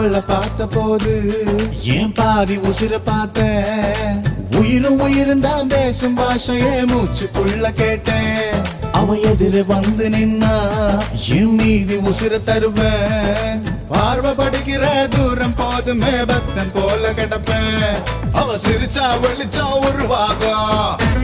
அவளை பார்த்த போது ஏன் பாதி உசிர பார்த்த உயிரும் தான் பேசும் பாஷையே மூச்சுக்குள்ள கேட்டேன் அவ எதிர வந்து நின்னா என் மீதி உசிர தருவேன் பார்வை படிக்கிற தூரம் போதுமே பக்தன் போல கிடப்பேன் அவ சிரிச்சா வெளிச்சா உருவாகும்